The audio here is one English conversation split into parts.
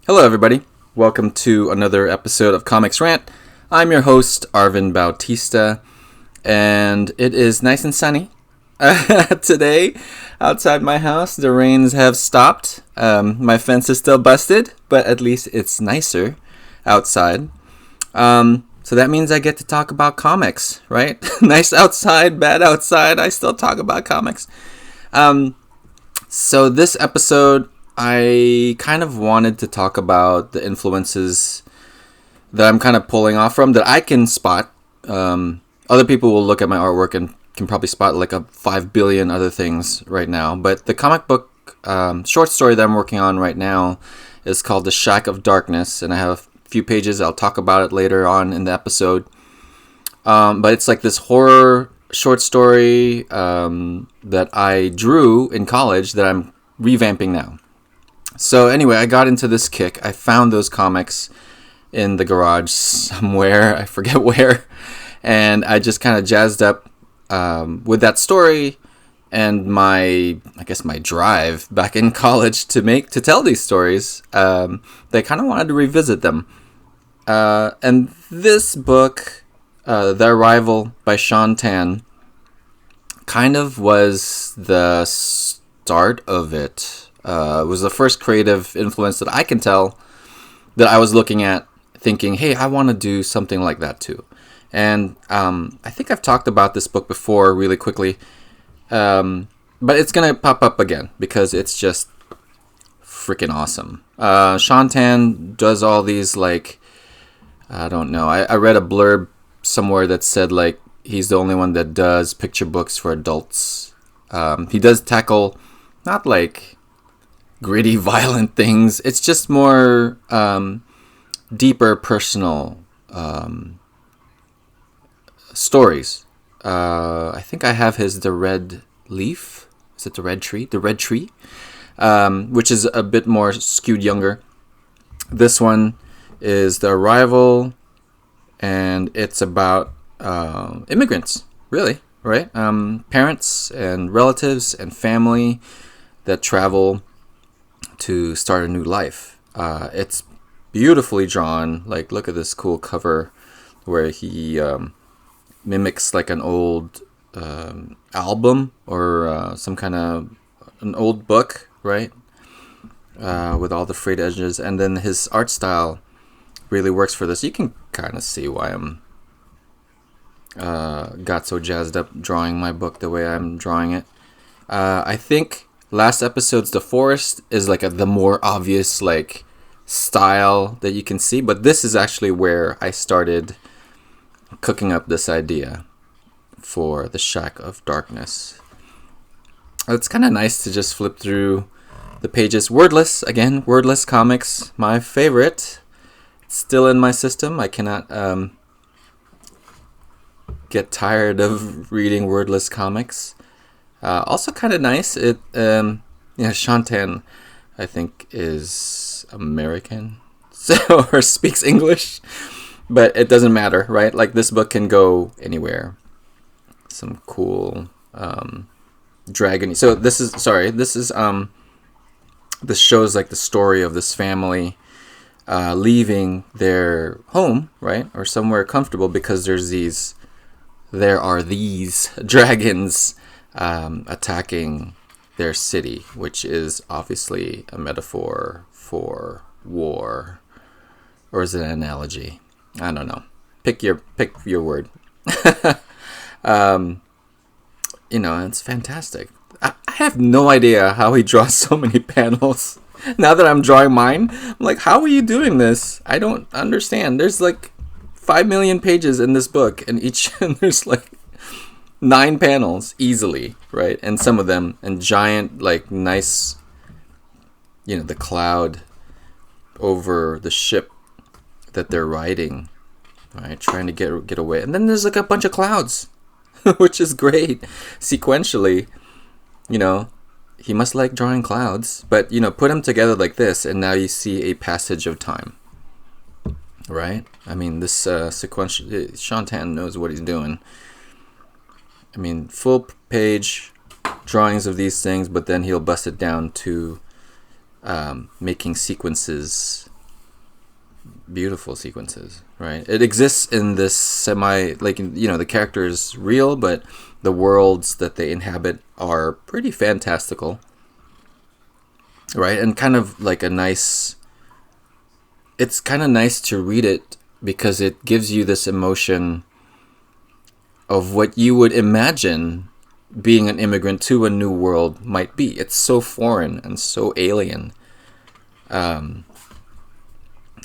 Hello, everybody. Welcome to another episode of Comix Rant. I'm your host, Arvin Bautista, and it is nice and sunny today outside my house. The rains have stopped. My fence is still busted, but at least it's nicer outside. So that means I get to talk about comics, right? Nice outside, bad outside. I still talk about comics. So this episode, I kind of wanted to talk about the influences that I'm kind of pulling off from that I can spot. Other people will look at my artwork and can probably spot like a 5 billion other things right now. But the comic book short story that I'm working on right now is called The Shack of Darkness. And I have a few pages. I'll talk about it later on in the episode. But it's like this horror short story that I drew in college that I'm revamping now. So anyway, I got into this kick. I found those comics in the garage somewhere. I forget where. And I just kind of jazzed up with that story and my drive back in college to tell these stories. They kind of wanted to revisit them. And this book, The Arrival by Sean Tan, kind of was the start of it. It was the first creative influence that I can tell that I was looking at thinking, hey, I want to do something like that too. And I think I've talked about this book before really quickly. But it's going to pop up again because it's just freaking awesome. Sean Tan does all these I don't know. I read a blurb somewhere that said he's the only one that does picture books for adults. He does tackle not gritty, violent things. It's just more deeper, personal stories. I think I have his The Red Leaf. Is it The Red Tree? The Red Tree, which is a bit more skewed younger. This one is The Arrival, and it's about immigrants, really, right? Parents and relatives and family that travel to start a new life. It's beautifully drawn. Look at this cool cover where he mimics an old album or some kind of an old book, right? With all the frayed edges. And then his art style really works for this. You can kind of see why I'm got so jazzed up drawing my book the way I'm drawing it. I think last episode's The Forest is the more obvious style that you can see, but this is actually where I started cooking up this idea for The Shack of Darkness. It's kind of nice to just flip through the pages. Wordless comics, my favorite. It's still in my system. I cannot get tired of reading wordless comics. Also kind of nice. Sean Tan, I think, is American, or speaks English, but it doesn't matter, right? This book can go anywhere. Some cool dragon. So this shows the story of this family leaving their home, right, or somewhere comfortable because there are these dragons attacking their city, which is obviously a metaphor for war, or is it an analogy? I don't know. Pick your word. It's fantastic. I have no idea how he draws so many panels. Now that I'm drawing mine, I'm how are you doing this? I don't understand. There's 5 million pages in this book, and there's 9 panels easily, right? And some of them, and giant, nice, the cloud over the ship that they're riding, right? Trying to get away. And then there's a bunch of clouds, which is great. Sequentially, he must like drawing clouds, but, put them together like this, and now you see a passage of time, right? I mean, this sequential, Sean Tan knows what he's doing. I mean, full page drawings of these things, but then he'll bust it down to making sequences beautiful sequences, right? It exists in this semi, like, the character is real, but the worlds that they inhabit are pretty fantastical, right? And kind of like it's kind of nice to read it because it gives you this emotion of what you would imagine being an immigrant to a new world might be. It's so foreign and so alien.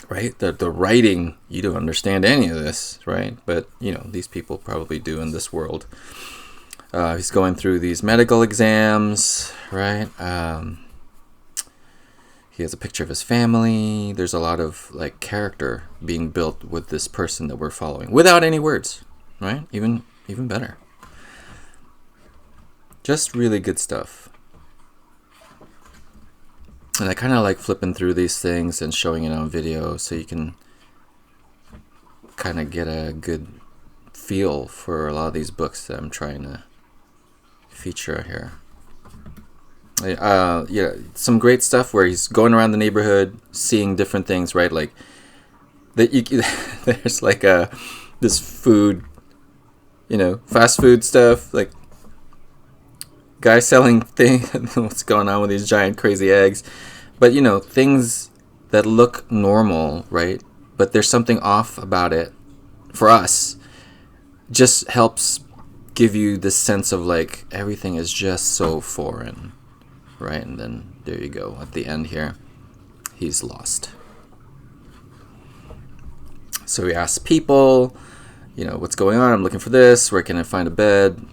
Right? The writing, you don't understand any of this, right? But, these people probably do in this world. He's going through these medical exams, right? He has a picture of his family. There's a lot of, like, character being built with this person that we're following without any words, right? Even better. Just really good stuff. And I kind of like flipping through these things and showing it on video so you can kind of get a good feel for a lot of these books that I'm trying to feature here. Some great stuff where he's going around the neighborhood, seeing different things, right? Like there's like this food, fast food stuff, like guy selling what's going on with these giant crazy eggs, but things that look normal, right? But there's something off about it for us. Just helps give you this sense of like everything is just so foreign, right? And then there you go at the end here, he's lost. So he asks people, what's going on? I'm looking for this. Where can I find a bed?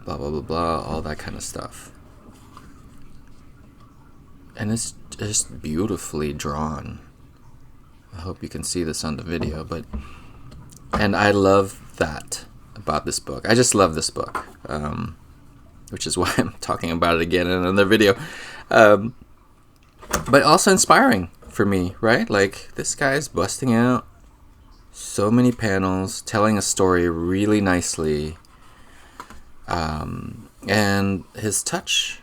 Blah, blah, blah, blah, all that kind of stuff. And it's just beautifully drawn. I hope you can see this on the video, and I love that about this book. I just love this book, which is why I'm talking about it again in another video. But also inspiring for me, right? Like, this guy's busting out so many panels, telling a story really nicely. And his touch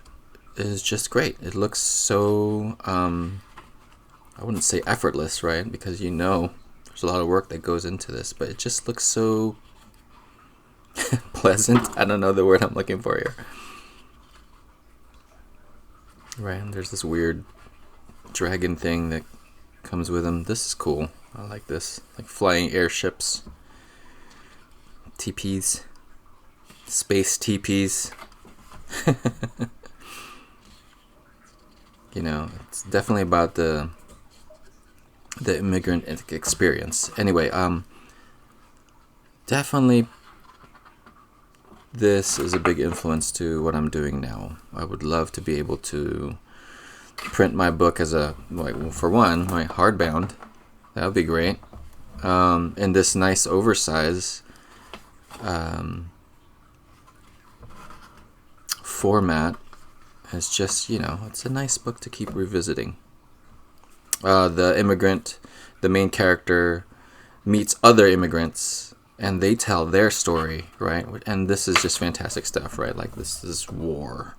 is just great. It looks so, I wouldn't say effortless, right? Because there's a lot of work that goes into this, but it just looks so pleasant. I don't know the word I'm looking for here. Right, and there's this weird dragon thing that comes with him. This is cool. I like this. Like flying airships. TPs. Space TPs. It's definitely about the immigrant experience. Anyway, definitely this is a big influence to what I'm doing now. I would love to be able to print my book as for one, my hardbound. That would be great. In this nice oversize format. It's just, it's a nice book to keep revisiting. The immigrant, the main character, meets other immigrants, and they tell their story, right? And this is just fantastic stuff, right? Like, this is war.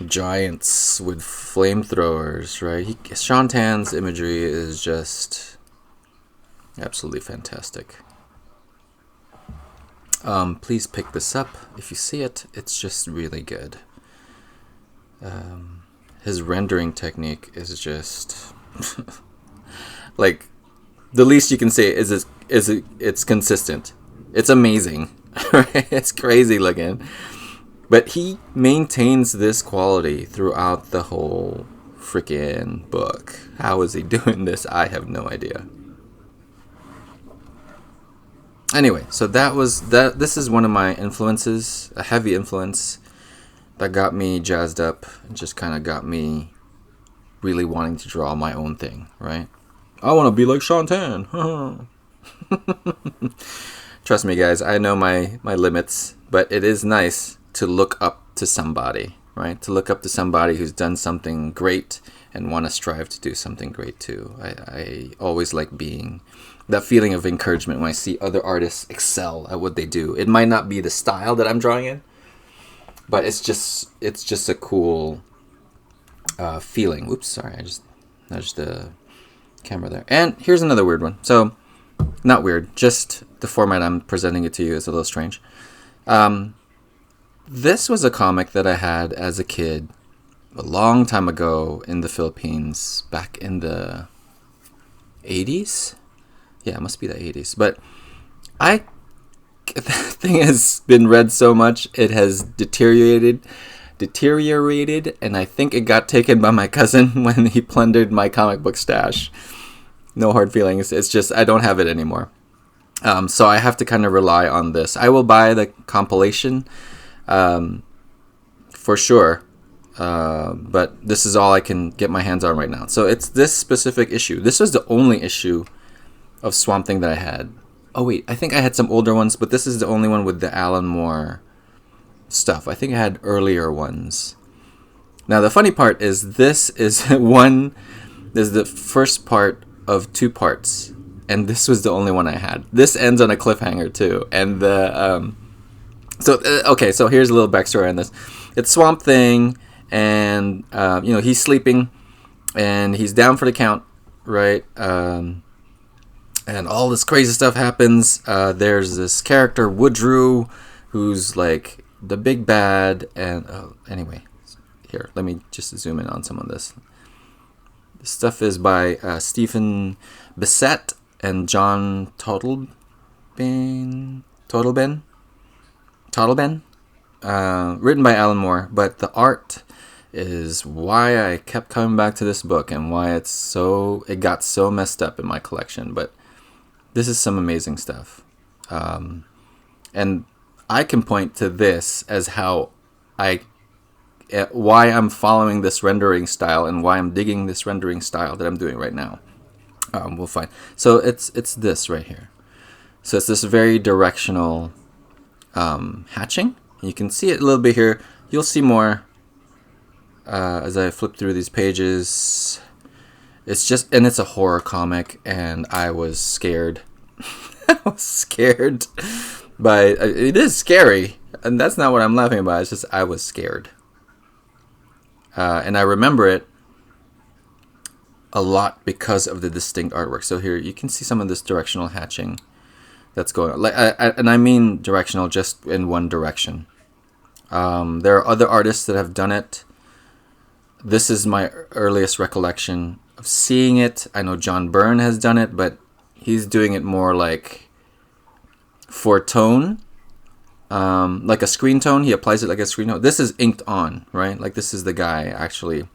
Giants with flamethrowers, right? Shantan's imagery is just absolutely fantastic. Please pick this up. If you see it, it's just really good. His rendering technique is just like, the least you can say is it's consistent. It's amazing. It's crazy looking, but he maintains this quality throughout the whole freaking book. How is he doing this? I have no idea. Anyway, so this is one of my influences, a heavy influence that got me jazzed up and just kind of got me really wanting to draw my own thing, right? I want to be like Shantan. Trust me, guys, I know my limits, but it is nice to look up to somebody, right? To look up to somebody who's done something great and want to strive to do something great too. I always like being that feeling of encouragement when I see other artists excel at what they do. It might not be the style that I'm drawing in, but it's just a cool feeling. Oops, sorry, I just nudged the camera there. And here's another weird one. So, not weird, just the format I'm presenting it to you is a little strange. This was a comic that I had as a kid a long time ago in the Philippines, back in the 80s. Yeah, it must be the 80s. But the thing has been read so much, it has deteriorated, and I think it got taken by my cousin when he plundered my comic book stash. No hard feelings. It's just I don't have it anymore. So I have to kind of rely on this. I will buy the compilation for sure. But this is all I can get my hands on right now. So it's this specific issue. This was the only issue of Swamp Thing that I had. Oh wait, I think I had some older ones, but this is the only one with the Alan Moore stuff. I think I had earlier ones. Now the funny part is this is the first part of 2 parts, and this was the only one I had. This ends on a cliffhanger too, and okay, so here's a little backstory on this. It's Swamp Thing, and he's sleeping, and he's down for the count, right? And all this crazy stuff happens. There's this character Woodrue, who's like the big bad, and anyway, here, let me just zoom in on some of this. This stuff is by Stephen Bissett and John Totleben. Written by Alan Moore, but the art is why I kept coming back to this book and why it got so messed up in my collection. But this is some amazing stuff. And I can point to this as why I'm following this rendering style and why I'm digging this rendering style that I'm doing right now. We'll find. So it's this right here. So it's this very directional hatching. You can see it a little bit here. You'll see more as I flip through these pages. It's a horror comic, and I was scared. I was scared it is scary, and that's not what I'm laughing about. It's just I was scared. And I remember it a lot because of the distinct artwork. So here you can see some of this directional hatching that's going on. And I mean directional just in one direction. There are other artists that have done it. This is my earliest recollection of seeing it. I know John Byrne has done it, but he's doing it more like for tone, like a screen tone. He applies it like a screen tone. This is inked on, right? Like this is the guy actually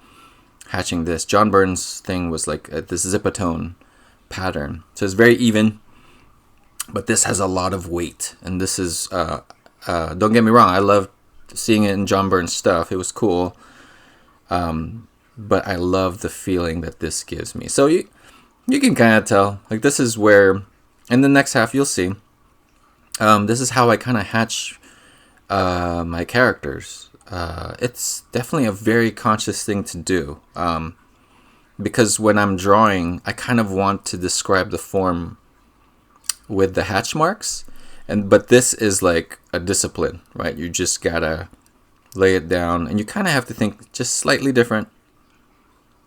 hatching this. John Byrne's thing was like this zipatone pattern. So it's very even, but this has a lot of weight. And this is, don't get me wrong, I love seeing it in John Byrne's stuff. It was cool. But I love the feeling that this gives me. So you can kind of tell, like this is where, in the next half you'll see, this is how I kind of hatch my characters. It's definitely a very conscious thing to do. Because when I'm drawing, I kind of want to describe the form with the hatch marks. But this is like a discipline, right? You just gotta lay it down, and you kind of have to think just slightly different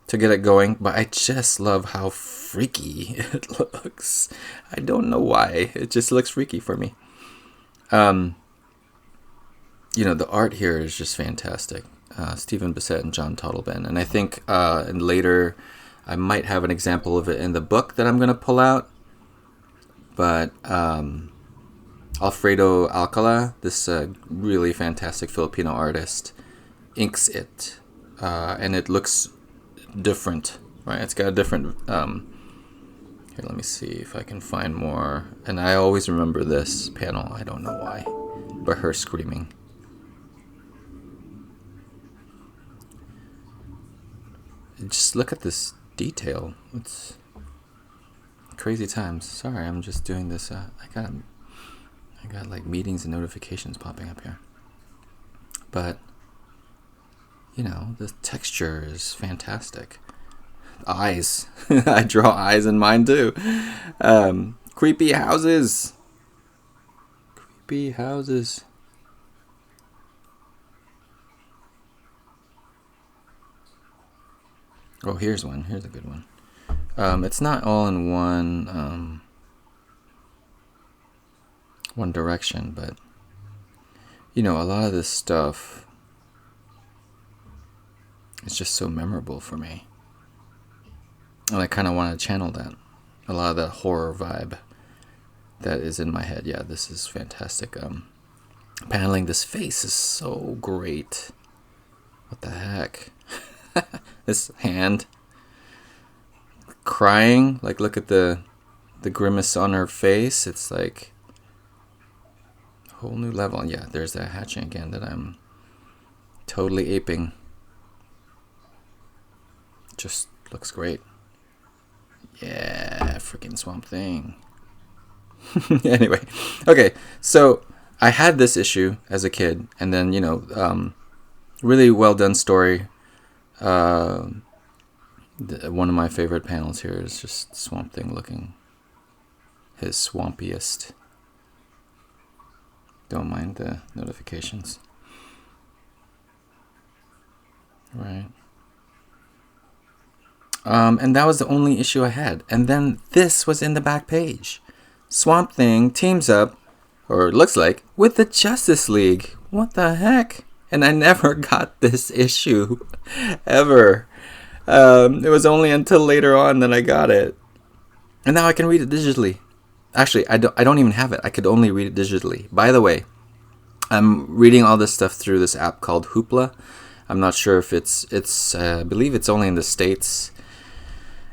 to get it going. But I just love how freaky it looks. I don't know why. It just looks freaky for me. The art here is just fantastic. Stephen Bissett and John Totleben. And I think and later I might have an example of it in the book that I'm going to pull out. But Alfredo Alcala, this really fantastic Filipino artist, inks it. And it looks different, right? It's got a different... here, let me see if I can find more. And I always remember this panel. I don't know why. But her screaming. Just look at this detail. It's crazy times. Sorry, I'm just doing this. I got like meetings and notifications popping up here. But the texture is fantastic. Eyes. I draw eyes in mine too. Creepy houses. Creepy houses. Oh, here's one. Here's a good one. It's not all in one direction, but a lot of this stuff is just so memorable for me, and I kind of want to channel that, a lot of that horror vibe that is in my head. Yeah, this is fantastic. Paneling this face is so great. What the heck? This hand crying, like look at the grimace on her face. It's like a whole new level. And yeah, there's that hatching again that I'm totally aping. Just looks great. Yeah, freaking Swamp Thing. Anyway, okay, so I had this issue as a kid, and then really well done story. One of my favorite panels here is just Swamp Thing looking his swampiest. Don't mind the notifications. Right. And that was the only issue I had. And then this was in the back page. Swamp Thing teams up, or it looks like, with the Justice League. What the heck? And I never got this issue, ever. It was only until later on that I got it. And now I can read it digitally. Actually, I don't even have it. I could only read it digitally. By the way, I'm reading all this stuff through this app called Hoopla. I'm not sure if it's I believe it's only in the States.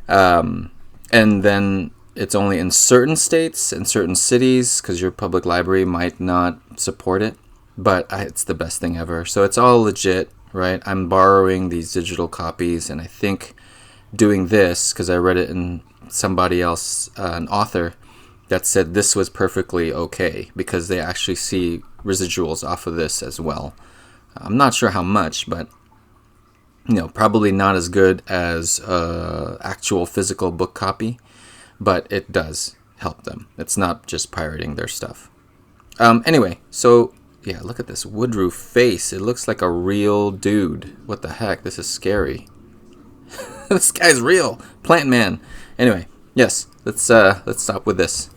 And then it's only in certain states and certain cities because your public library might not support it. But it's the best thing ever. So it's all legit, right? I'm borrowing these digital copies, and I think doing this, because I read it in somebody else, an author, that said this was perfectly okay because they actually see residuals off of this as well. I'm not sure how much, but probably not as good as actual physical book copy, but it does help them. It's not just pirating their stuff. Anyway, so yeah, look at this Woodroof face. It looks like a real dude. What the heck? This is scary. This guy's real. Plant Man. Anyway, yes, let's stop with this.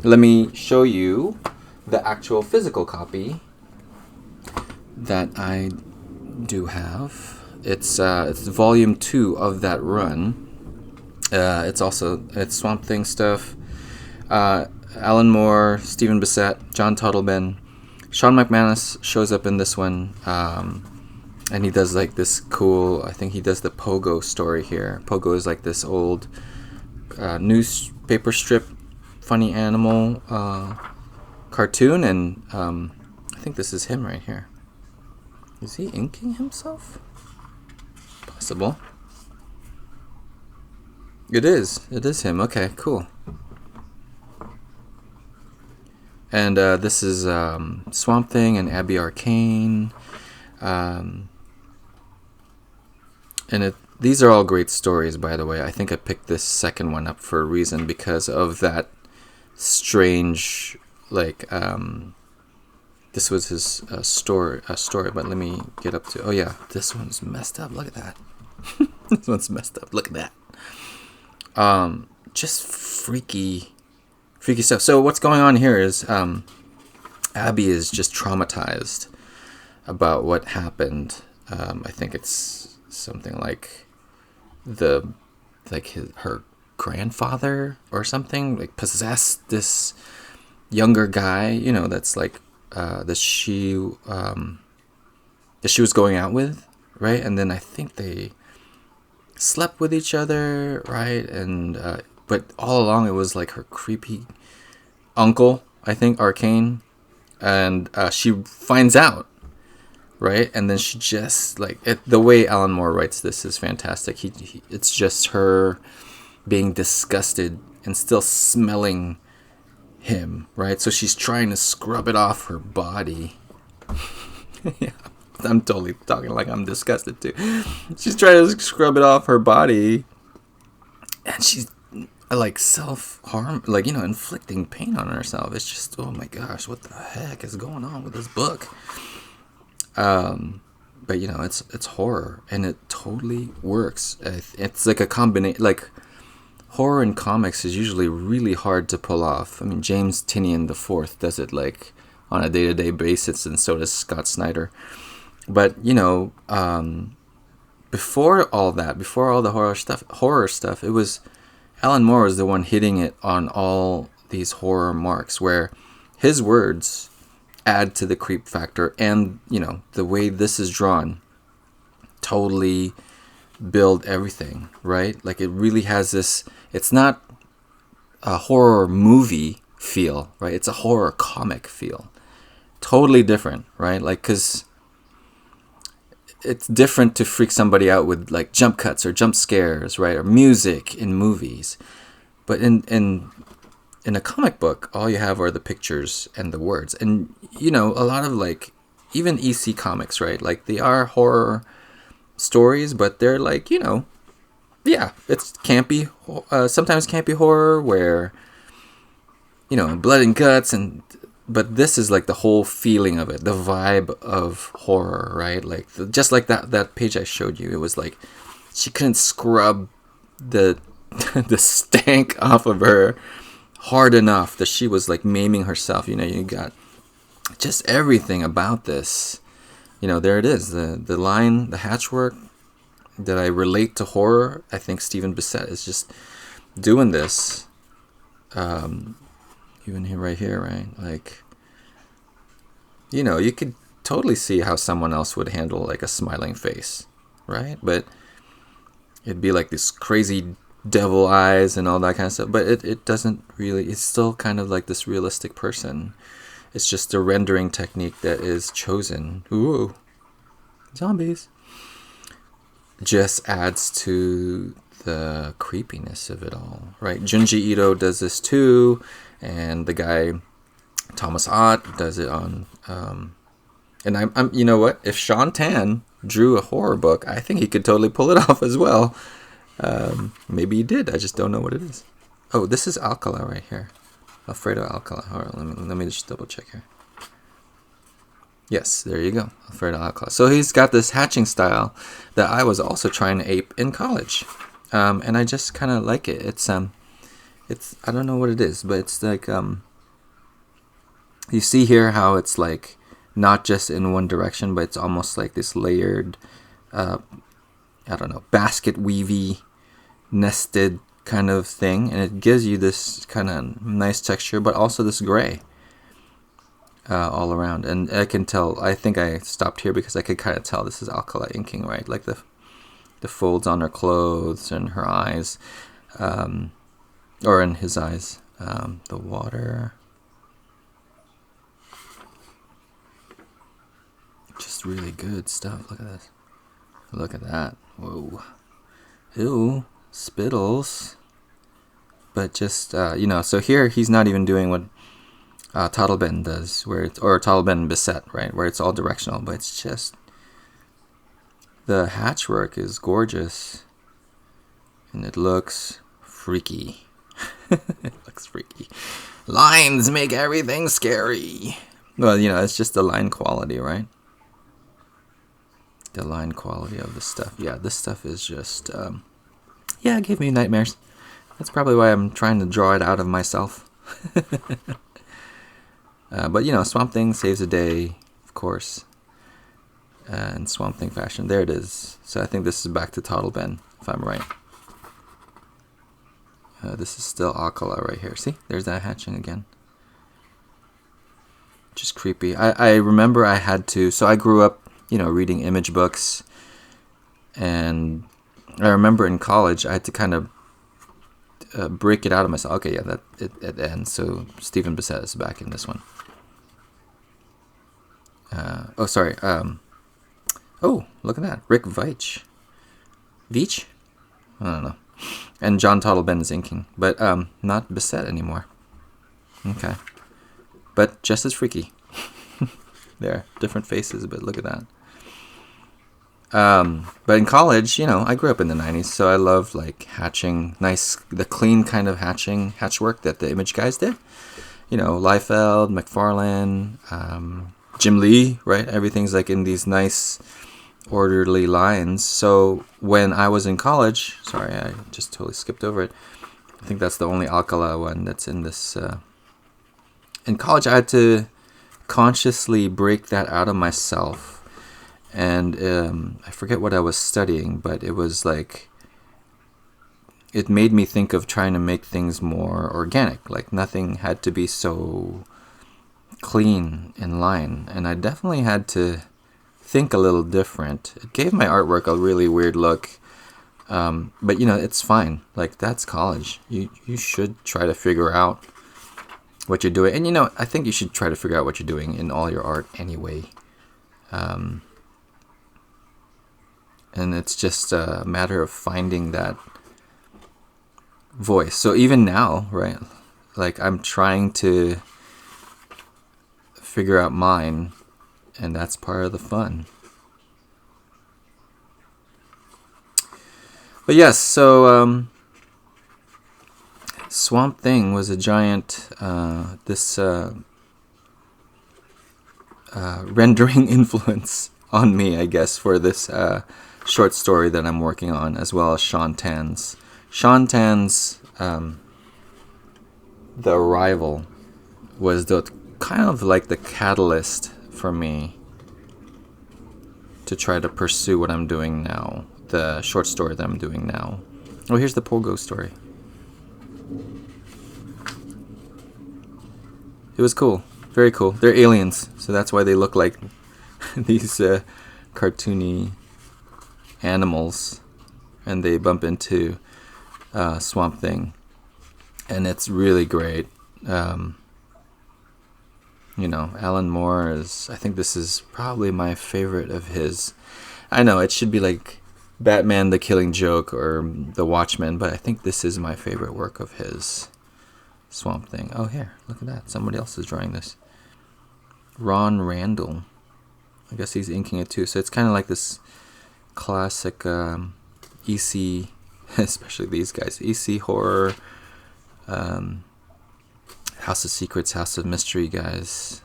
Let me show you the actual physical copy that I do have. It's volume 2 of that run. It's Swamp Thing stuff. Alan Moore, Stephen Bissett, John Toddleben, Sean McManus shows up in this one, and he does like this cool. I think he does the Pogo story here. Pogo is like this old newspaper strip, funny animal cartoon, and I think this is him right here. Is he inking himself? Possible. It is him. Okay, cool. And this is Swamp Thing and Abby Arcane. And these are all great stories, by the way. I think I picked this second one up for a reason because of that strange, this was his story. But let me get up to. Oh yeah, this one's messed up. Look at that. This one's messed up. Look at that. Just freaky stuff. So what's going on here is Abby is just traumatized about what happened. I think it's something like her grandfather or something like possessed this younger guy, that's like that she was going out with, right? And then I think they slept with each other, right? And but all along it was like her creepy uncle, I think, Arcane, and she finds out, right? And then she just the way Alan Moore writes this is fantastic. It's just her being disgusted and still smelling him, right? So she's trying to scrub it off her body. Yeah, I'm totally talking like I'm disgusted too. She's trying to scrub it off her body, and she's self-harm, inflicting pain on herself. It's just, oh my gosh, what the heck is going on with this book? But it's horror, and it totally works. It's like a combination, horror in comics is usually really hard to pull off. I mean, James Tynion the Fourth does it like on a day-to-day basis, and so does Scott Snyder. But before all that, before all the horror stuff, it was Alan Moore was the one hitting it on all these horror marks, where his words add to the creep factor, and the way this is drawn totally build everything, right? Like, it really has this, it's not a horror movie feel, right? It's a horror comic feel. Totally different, right? Like, because it's different to freak somebody out with like jump cuts or jump scares, right? Or music in movies. But in a comic book, all you have are the pictures and the words. And, a lot of like, even EC comics, right? Like, they are horror stories, but they're like, it's campy, sometimes campy horror where, blood and guts, but this is like the whole feeling of it, the vibe of horror, right? Like, just like that page I showed you, it was like she couldn't scrub the the stank off of her hard enough that she was like maiming herself. You got just everything about this. There it is, the line, the hatchwork that I relate to horror. I think Stephen Bissette is just doing this. Even here, right here, right? Like, you could totally see how someone else would handle like a smiling face, right? But it'd be like this crazy devil eyes and all that kind of stuff. But it doesn't really, it's still kind of like this realistic person. It's just the rendering technique that is chosen. Ooh, zombies. Just adds to the creepiness of it all, right? Junji Ito does this too, and the guy Thomas Ott does it on. And I'm you know what? If Sean Tan drew a horror book, I think he could totally pull it off as well. Maybe he did. I just don't know what it is. Oh, this is Alcala right here. Alfredo Alcala. All right, let me just double check here. Yes, there you go, Alfredo Alcala. So he's got this hatching style that I was also trying to ape in college, and I just kind of like it. It's I don't know what it is, but it's like you see here how it's like not just in one direction, but it's almost like this layered, I don't know, basket weavy, nested kind of thing, and it gives you this kind of nice texture, but also this gray all around. And I can tell, I think I stopped here because I could kind of tell this is Alcala inking, right? Like the folds on her clothes and her eyes, or in his eyes, the water. Just really good stuff. Look at this. Look at that. Whoa. Ew. Spittles. But just, so here he's not even doing what Toddleben does, or Toddleben and Bissette, right? Where it's all directional, but it's just, the hatchwork is gorgeous. And it looks freaky. It looks freaky. Lines make everything scary. Well, it's just the line quality, right? The line quality of the stuff. Yeah, this stuff is just, it gave me nightmares. That's probably why I'm trying to draw it out of myself. But, Swamp Thing saves the day, of course. And Swamp Thing fashion. There it is. So I think this is back to Toddleben, if I'm right. This is still Alcala right here. See? There's that hatching again. Just creepy. I remember I had to... So I grew up, reading image books. And I remember in college, I had to kind of break it out of myself. Okay, yeah, it ends. So Stephen Bissette is back in this one. Sorry. Look at that. Rick Veitch. Veitch? I don't know. And John Toddleben is inking. But not Bissette anymore. Okay. But just as freaky. There. Different faces, but look at that. But in college, I grew up in the 90s, so I love like hatching, the clean kind of hatchwork that the image guys did. Liefeld, McFarlane, Jim Lee, right? Everything's like in these nice, orderly lines. So when I was in college, sorry, I just totally skipped over it. I think that's the only Alcala one that's in this. In college, I had to consciously break that out of myself. And I forget what I was studying, but it was like, it made me think of trying to make things more organic. Like nothing had to be so clean in line. And I definitely had to think a little different. It gave my artwork a really weird look. But you know, it's fine. Like, that's college. You should try to figure out what you're doing. And you know, I think you should try to figure out what you're doing in all your art anyway. And it's just a matter of finding that voice. So even now, right, like I'm trying to figure out mine, and that's part of the fun. But yes, so Swamp Thing was a giant rendering influence on me, I guess, for this short story that I'm working on, as well as Sean Tan's. Sean Tan's The Arrival was the kind of like the catalyst for me to try to pursue what I'm doing now, the short story that I'm doing now. Oh, here's the Pogo story. It was cool. Very cool. They're aliens, so that's why they look like these cartoony animals. And they bump into Swamp Thing. And it's really great. You know, Alan Moore is... I think this is probably my favorite of his. I know, it should be like Batman the Killing Joke or The Watchmen, but I think this is my favorite work of his. Swamp Thing. Oh, here, look at that. Somebody else is drawing this. Ron Randall. I guess he's inking it too. So it's kind of like this classic EC, especially these guys, EC horror, House of Secrets, House of Mystery guys.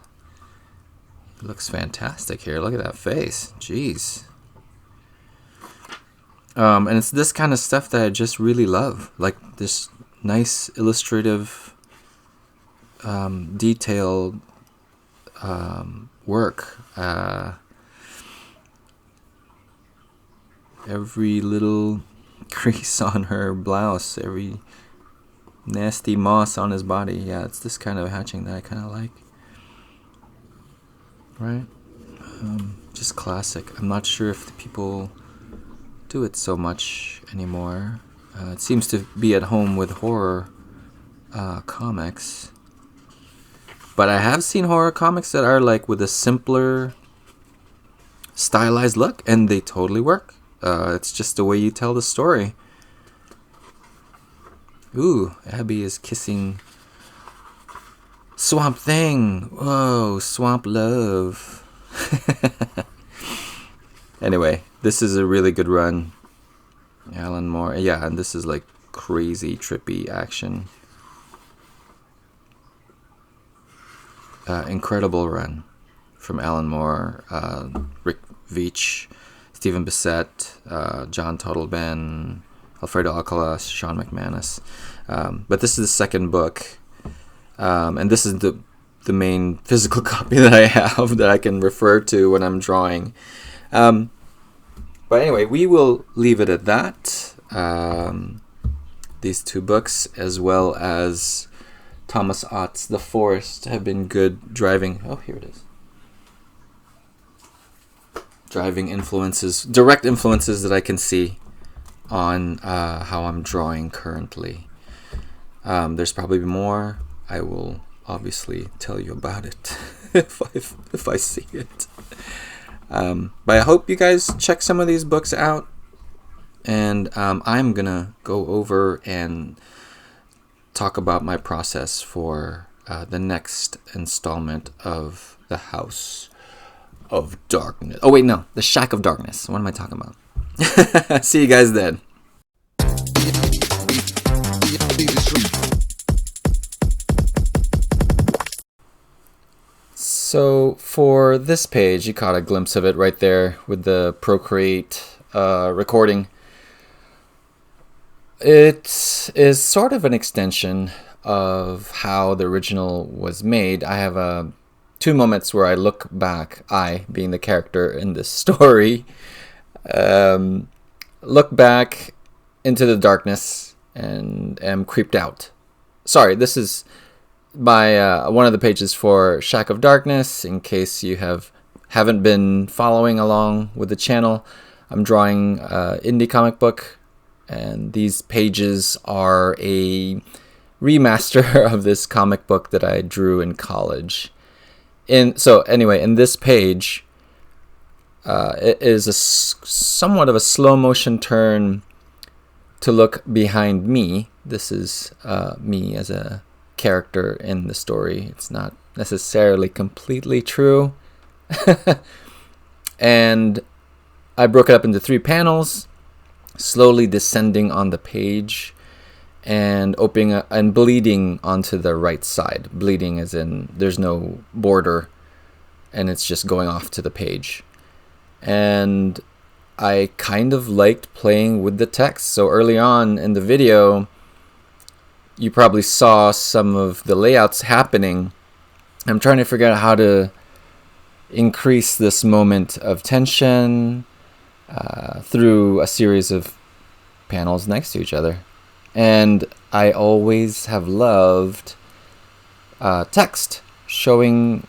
It looks fantastic here. Look at that face. Jeez. And it's this kind of stuff that I just really love. Like this nice illustrative, detailed work. Every little crease on her blouse, every nasty moss on his body. Yeah, it's this kind of hatching that I kind of like. Right? Just classic. I'm not sure if the people do it so much anymore. It seems to be at home with horror comics. But I have seen horror comics that are like with a simpler stylized look, and they totally work. It's just the way you tell the story. Ooh, Abby is kissing Swamp Thing. Whoa, swamp love. Anyway, this is a really good run. Alan Moore. Yeah, and this is like crazy, trippy action. Incredible run from Alan Moore, Rick Veitch, Stephen Bissett, John Totleben, Alfredo Alcala, Sean McManus. But this is the second book. And this is the main physical copy that I have that I can refer to when I'm drawing. But anyway, we will leave it at that. These two books, as well as Thomas Ott's The Forest, have been good driving... Oh, here it is. Driving influences, direct influences that I can see on how I'm drawing currently. There's probably more. I will obviously tell you about it if I see it. But I hope you guys check some of these books out. And I'm going to go over and talk about my process for the next installment of The House of Darkness. Oh, wait, no. The Shack of Darkness. What am I talking about? See you guys then. So for this page, you caught a glimpse of it right there with the Procreate recording. It is sort of an extension of how the original was made. I have two moments where I look back, I being the character in this story, look back into the darkness and am creeped out. Sorry, this is by one of the pages for Shack of Darkness. In case you haven't been following along with the channel, I'm drawing indie comic book, and these pages are a remaster of this comic book that I drew in college. So anyway, in this page, it is somewhat of a slow motion turn to look behind me. This is me as a character in the story. It's not necessarily completely true. And I broke it up into 3 panels, slowly descending on the page and opening and bleeding onto the right side. Bleeding as in there's no border and it's just going off to the page. And I kind of liked playing with the text. So early on in the video, you probably saw some of the layouts happening. I'm trying to figure out how to increase this moment of tension through a series of panels next to each other. And I always have loved text showing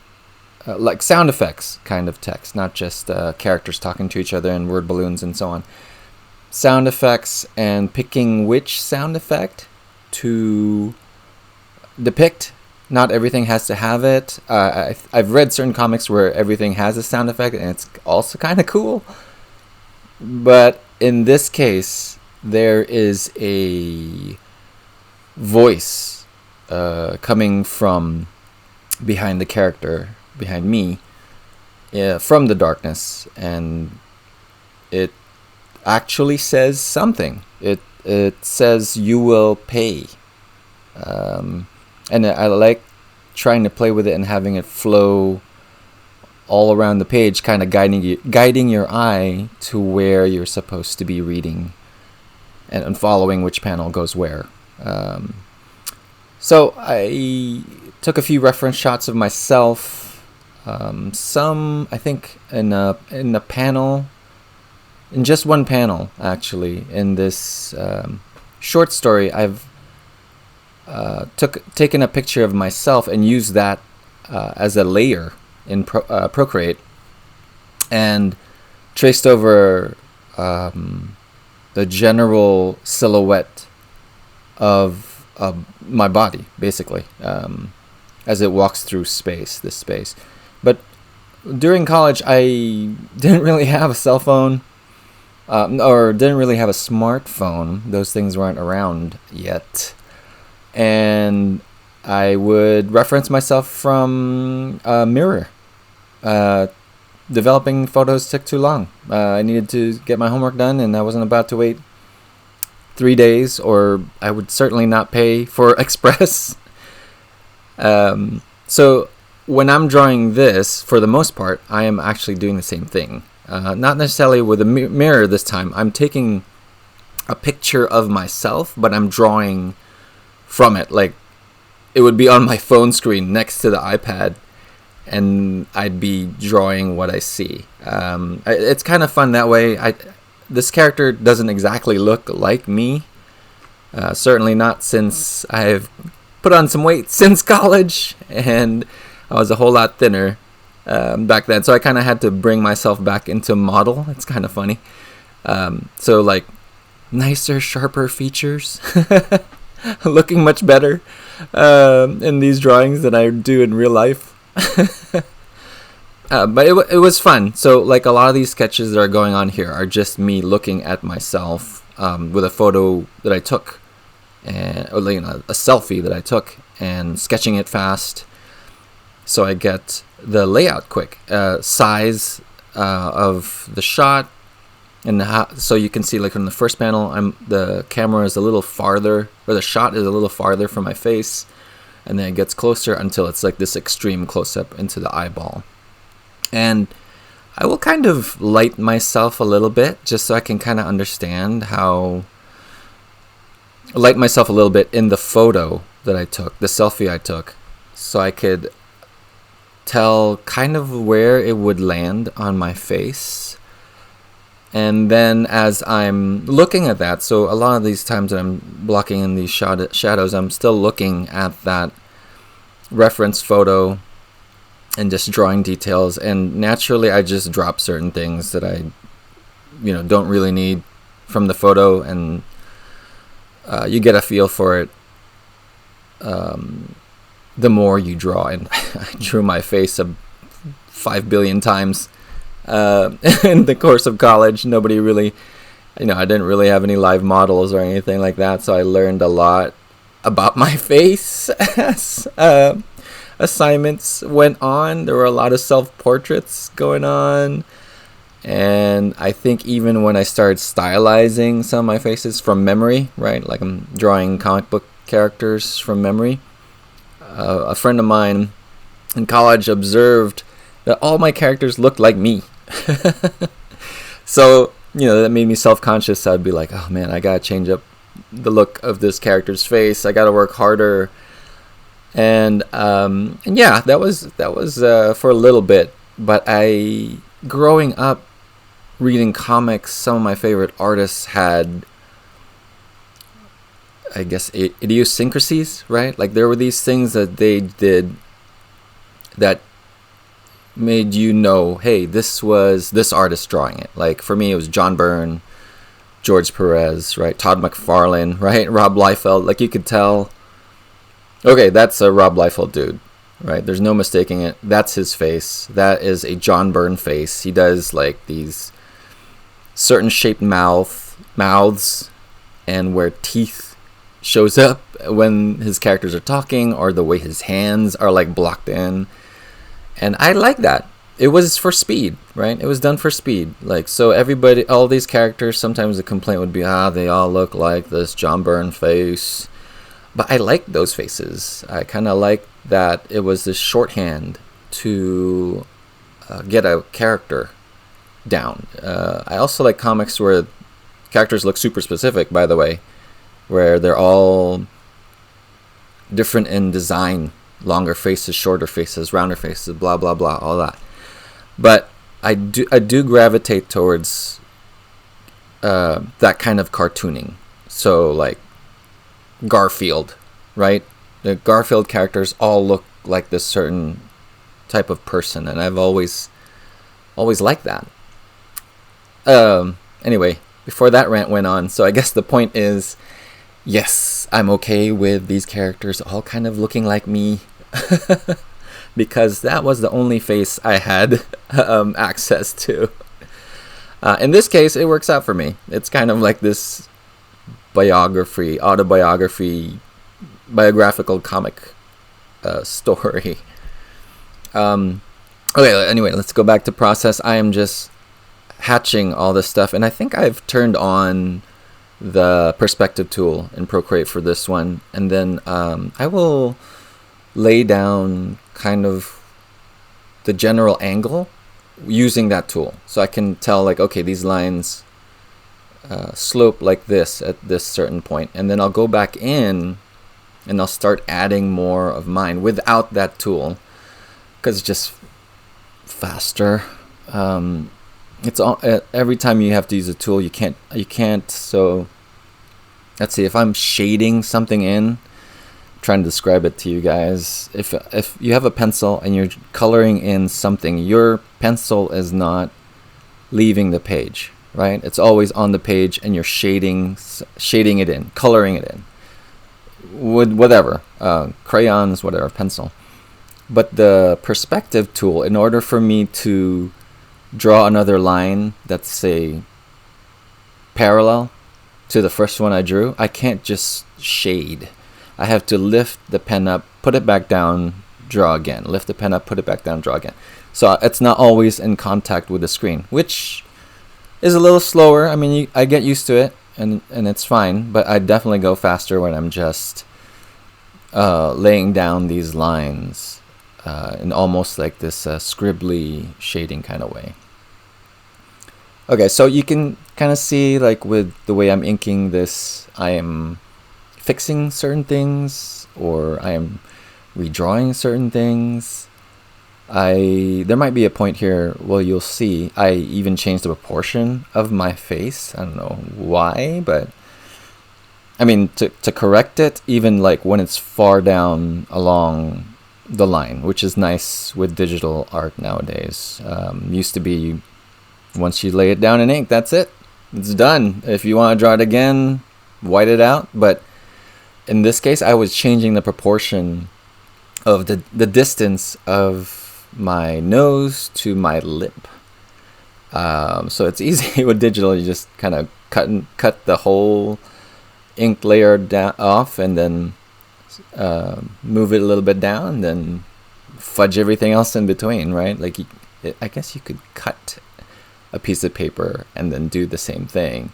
like sound effects kind of text, not just characters talking to each other and word balloons and so on. Sound effects and picking which sound effect to depict. Not everything has to have it. I've read certain comics where everything has a sound effect and it's also kind of cool. But in this case, there is a voice coming from behind the character, behind me, from the darkness, and it actually says something. It says you will pay, and I like trying to play with it and having it flow all around the page, kind of guiding your eye to where you're supposed to be reading, and following which panel goes where. So I took a few reference shots of myself. Some, I think, in a panel, in just one panel actually, in this short story, I've taken a picture of myself and used that as a layer in Procreate, and traced over the general silhouette of my body, basically, as it walks through this space. But during college, I didn't really have a cell phone, or didn't really have a smartphone. Those things weren't around yet. And I would reference myself from a mirror. Developing photos took too long. I needed to get my homework done, and I wasn't about to wait 3 days, or I would certainly not pay for Express. So when I'm drawing this, for the most part, I am actually doing the same thing. Not necessarily with a mirror this time. I'm taking a picture of myself, but I'm drawing from it. Like, it would be on my phone screen next to the iPad, and I'd be drawing what I see. It's kind of fun that way. This character doesn't exactly look like me. Certainly not since I've put on some weight since college, and I was a whole lot thinner back then. So I kind of had to bring myself back into model. It's kind of funny. So like nicer, sharper features, looking much better in these drawings than I do in real life. But it was fun. So like a lot of these sketches that are going on here are just me looking at myself with a photo that I took, and or a selfie that I took, and sketching it fast so I get the layout quick, size of the shot, and so you can see like in the first panel, the camera is a little farther, or the shot is a little farther from my face, and then it gets closer until it's like this extreme close-up into the eyeball. And I will kind of light myself a little bit just so I can kind of understand how light myself a little bit in the photo that I took, the selfie I took, so I could tell kind of where it would land on my face. And then as I'm looking at that, so a lot of these times that I'm blocking in these shadows, I'm still looking at that reference photo and just drawing details. And naturally, I just drop certain things that I, don't really need from the photo, and you get a feel for it the more you draw. And I drew my face 5 billion times in the course of college. Nobody really, I didn't really have any live models or anything like that, so I learned a lot about my face as assignments went on. There were a lot of self-portraits going on, and I think even when I started stylizing some of my faces from memory, right, like I'm drawing comic book characters from memory, a friend of mine in college observed that all my characters looked like me. So, that made me self-conscious. I'd be like, oh man, I gotta change up the look of this character's face. I gotta work harder. And yeah, that was for a little bit. But growing up reading comics, some of my favorite artists had, I guess, idiosyncrasies, right? Like there were these things that they did that made hey, this was this artist drawing it. Like for me, it was John Byrne, George Perez, right? Todd McFarlane, right? Rob Liefeld. Like you could tell, okay, that's a Rob Liefeld dude, right? There's no mistaking it. That's his face. That is a John Byrne face. He does like these certain shaped mouths, and where teeth shows up when his characters are talking, or the way his hands are like blocked in. And I like that. It was for speed, right? It was done for speed. Like, so everybody, all these characters, sometimes the complaint would be, they all look like this John Byrne face. But I like those faces. I kind of like that it was this shorthand to get a character down. I also like comics where characters look super specific, by the way, where they're all different in design. Longer faces, shorter faces, rounder faces, blah blah blah, all that. But I do gravitate towards that kind of cartooning. So like Garfield, right? The Garfield characters all look like this certain type of person, and I've always liked that. Anyway, before that rant went on, so I guess the point is, yes, I'm okay with these characters all kind of looking like me. Because that was the only face I had access to. In this case, it works out for me. It's kind of like this biographical comic story. Okay, anyway, let's go back to process. I am just hatching all this stuff, and I think I've turned on the perspective tool in Procreate for this one, and then I will lay down kind of the general angle using that tool, so I can tell like, okay, these lines slope like this at this certain point, and then I'll go back in and I'll start adding more of mine without that tool, because it's just faster. It's all, every time you have to use a tool, you can't. So let's see, if I'm shading something in, trying to describe it to you guys. If you have a pencil and you're coloring in something, your pencil is not leaving the page, right? It's always on the page, and you're shading it in, coloring it in with whatever, crayons, whatever, pencil. But the perspective tool, in order for me to draw another line that's, say, parallel to the first one I drew, I can't just shade. I have to lift the pen up, put it back down, draw again. Lift the pen up, put it back down, draw again. So it's not always in contact with the screen, which is a little slower. I mean, I get used to it, and it's fine. But I definitely go faster when I'm just laying down these lines in almost like this scribbly shading kind of way. Okay, so you can kind of see, like, with the way I'm inking this, I am fixing certain things, or I am redrawing certain things. There might be a point here, well, you'll see, I even changed the proportion of my face. I don't know why, but I mean, to correct it, even like when it's far down along the line, which is nice with digital art nowadays. Used to be, once you lay it down in ink, that's it. It's done. If you want to draw it again, white it out. But in this case, I was changing the proportion of the distance of my nose to my lip. So it's easy with digital. You just kind of cut the whole ink layer off, and then move it a little bit down, and then fudge everything else in between, right? Like, I guess you could cut a piece of paper and then do the same thing,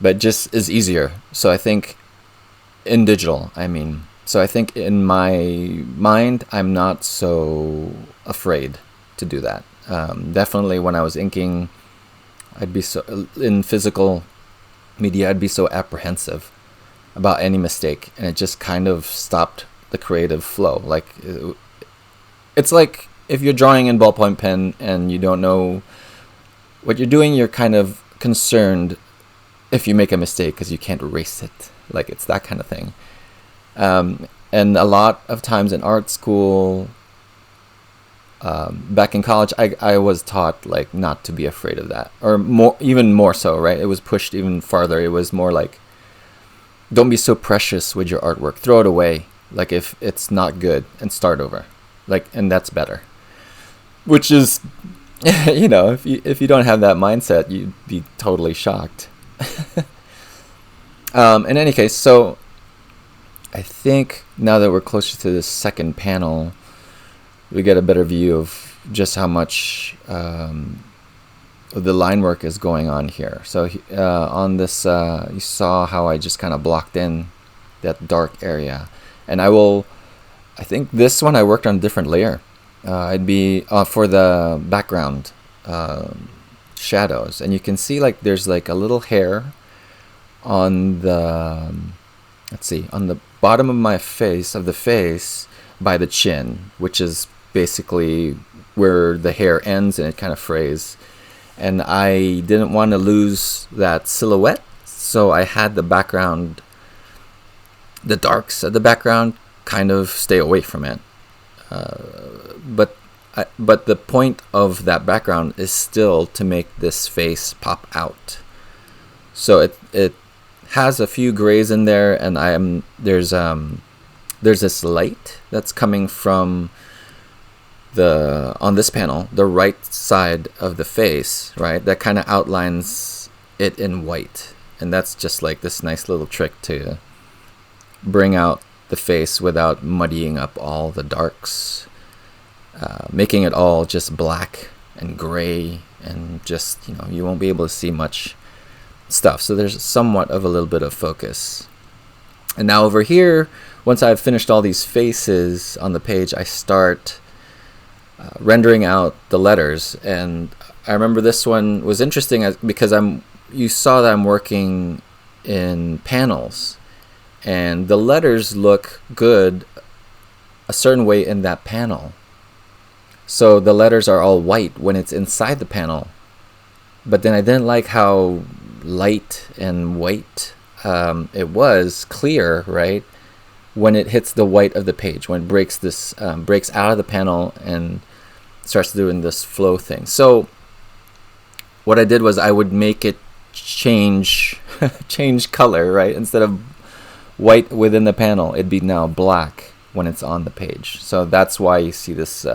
but just is easier. So I think in digital, so I think in my mind, I'm not so afraid to do that. Definitely when I was inking, in physical media, I'd be so apprehensive about any mistake, and it just kind of stopped the creative flow. Like, it's like if you're drawing in ballpoint pen and you don't know what you're doing, you're kind of concerned if you make a mistake because you can't erase it. Like, it's that kind of thing. And a lot of times in art school, back in college, I was taught like not to be afraid of that, or even more so, right? It was pushed even farther. It was more like, don't be so precious with your artwork. Throw it away. Like, if it's not good, and start over. Like, and that's better. Which is, if you don't have that mindset, you'd be totally shocked. In any case, so I think now that we're closer to the second panel, we get a better view of just how much the line work is going on here. So on this, you saw how I just kind of blocked in that dark area. And I think this one I worked on a different layer. It'd be for the background shadows. And you can see like there's like a little hair on the, on the bottom of my face, by the chin, which is basically where the hair ends and it kind of frays. And I didn't want to lose that silhouette, so I had the background, the darks of the background, kind of stay away from it. But the point of that background is still to make this face pop out. So it has a few grays in there, and there's this light that's coming from on this panel, the right side of the face, right? That kind of outlines it in white, and that's just like this nice little trick to bring out the face without muddying up all the darks, making it all just black and gray, and just, you won't be able to see much stuff. So there's somewhat of a little bit of focus. And now over here, once I've finished all these faces on the page, I start rendering out the letters. And I remember this one was interesting because you saw that I'm working in panels, and the letters look good a certain way in that panel. So the letters are all white when it's inside the panel. But then I didn't like how light and white it was, clear, right, when it hits the white of the page, when it breaks out of the panel and starts doing this flow thing. So what I did was I would make it change color, right? Instead of white within the panel, it'd be now black when it's on the page. So that's why you see this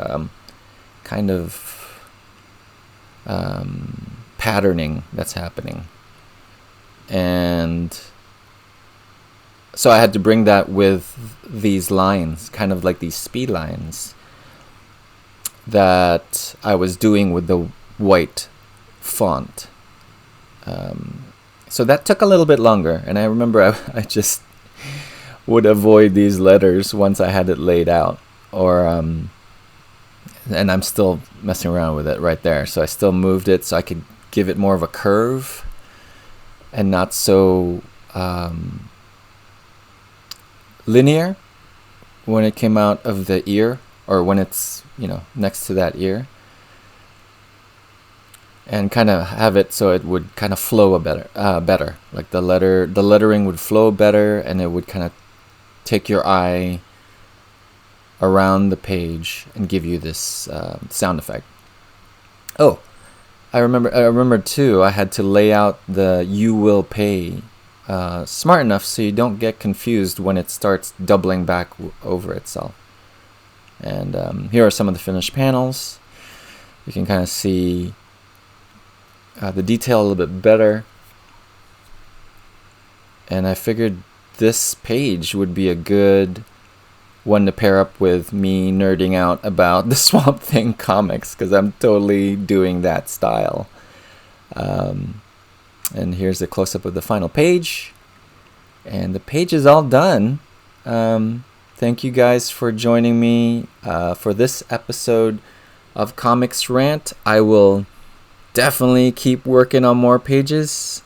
kind of patterning that's happening. And so I had to bring that with these lines, kind of like these speed lines that I was doing with the white font. So that took a little bit longer, and I remember I just would avoid these letters once I had it laid out, and I'm still messing around with it right there. So I still moved it so I could give it more of a curve and not so linear when it came out of the ear, or when it's, next to that ear, and kind of have it so it would kind of flow better. Like the lettering would flow better, and it would kind of take your eye around the page and give you this sound effect. Oh, I remember too, I had to lay out the "you will pay" smart enough so you don't get confused when it starts doubling back over itself. And here are some of the finished panels. You can kind of see the detail a little bit better. And I figured this page would be a good one to pair up with me nerding out about the Swamp Thing comics, because I'm totally doing that style. And here's a close-up of the final page. And the page is all done. Thank you guys for joining me for this episode of Comix Rant. I will definitely keep working on more pages,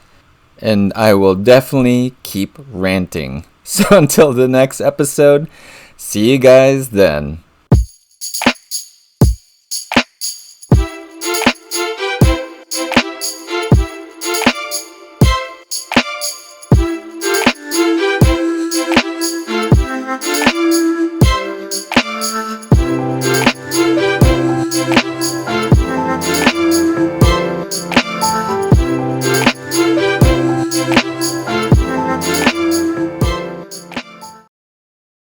and I will definitely keep ranting. So until the next episode, see you guys then.